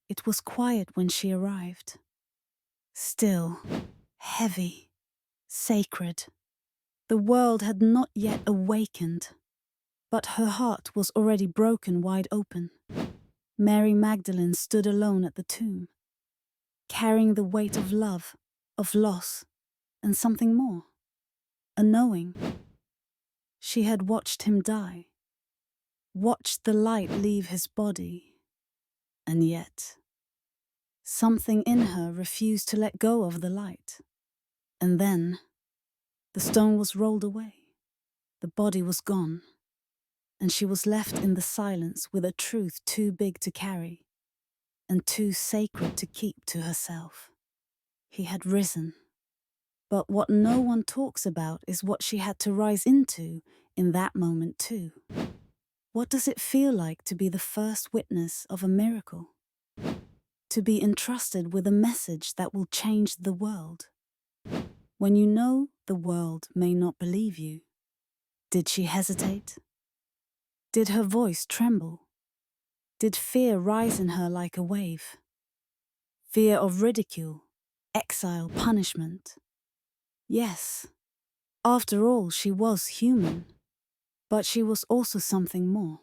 It was quiet when she arrived. Still, heavy, sacred. The world had not yet awakened, but her heart was already broken wide open. Mary Magdalene stood alone at the tomb, carrying the weight of love, of loss, and something more. A knowing. She had watched him die, watched the light leave his body, and yet something in her refused to let go of the light. And then the stone was rolled away, the body was gone, and she was left in the silence with a truth too big to carry and too sacred to keep to herself. He had risen. But what no one talks about is what she had to rise into in that moment too. What does it feel like to be the first witness of a miracle? To be entrusted with a message that will change the world? When you know the world may not believe you, did she hesitate? Did her voice tremble? Did fear rise in her like a wave? Fear of ridicule, exile, punishment? Yes, after all, she was human. But she was also something more.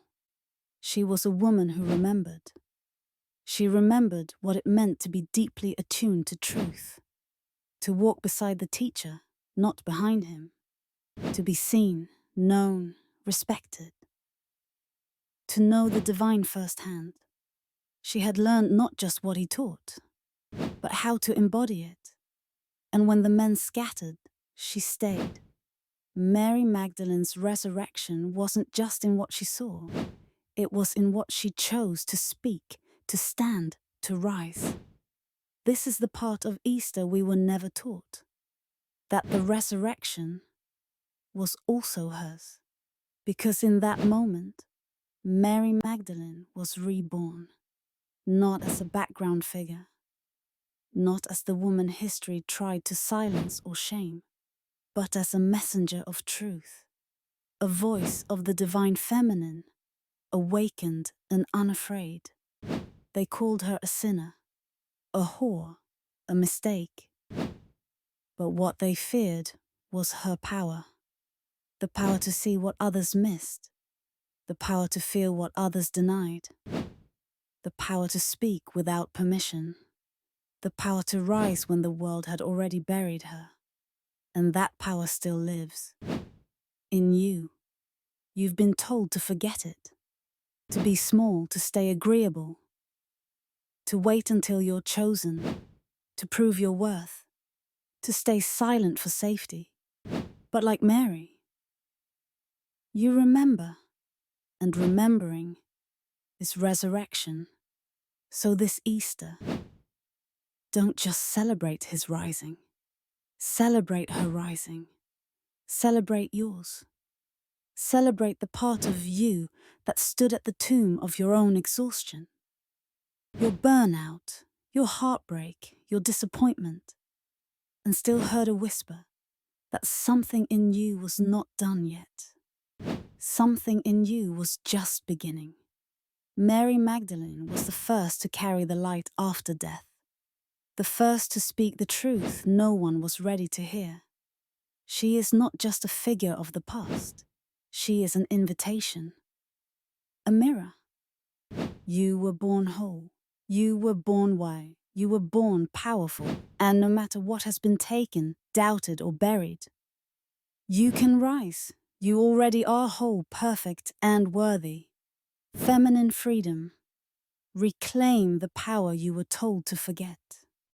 She was a woman who remembered. She remembered what it meant to be deeply attuned to truth, to walk beside the teacher, not behind him, to be seen, known, respected, to know the divine firsthand. She had learned not just what he taught, but how to embody it. And when the men scattered, she stayed. Mary Magdalene's resurrection wasn't just in what she saw. It was in what she chose to speak, to stand, to rise. This is the part of Easter we were never taught. That the resurrection was also hers. Because in that moment, Mary Magdalene was reborn. Not as a background figure. Not as the woman history tried to silence or shame. But as a messenger of truth. A voice of the divine feminine. Awakened and unafraid. They called her a sinner, a whore, a mistake. But what they feared was her power. The power to see what others missed. The power to feel what others denied. The power to speak without permission. The power to rise when the world had already buried her. And that power still lives. In you. You've been told to forget it. To be small, to stay agreeable. To wait until you're chosen. To prove your worth. To stay silent for safety. But like Mary, you remember. And remembering is resurrection. So this Easter, don't just celebrate his rising. Celebrate her rising. Celebrate yours. Celebrate the part of you that stood at the tomb of your own exhaustion. Your burnout, your heartbreak, your disappointment, and still heard a whisper that something in you was not done yet. Something in you was just beginning. Mary Magdalene was the first to carry the light after death. The first to speak the truth no one was ready to hear. She is not just a figure of the past. She is an invitation. A mirror. You were born whole. You were born wise. You were born powerful. And no matter what has been taken, doubted, or buried, you can rise. You already are whole, perfect, and worthy. Feminine freedom. Reclaim the power you were told to forget.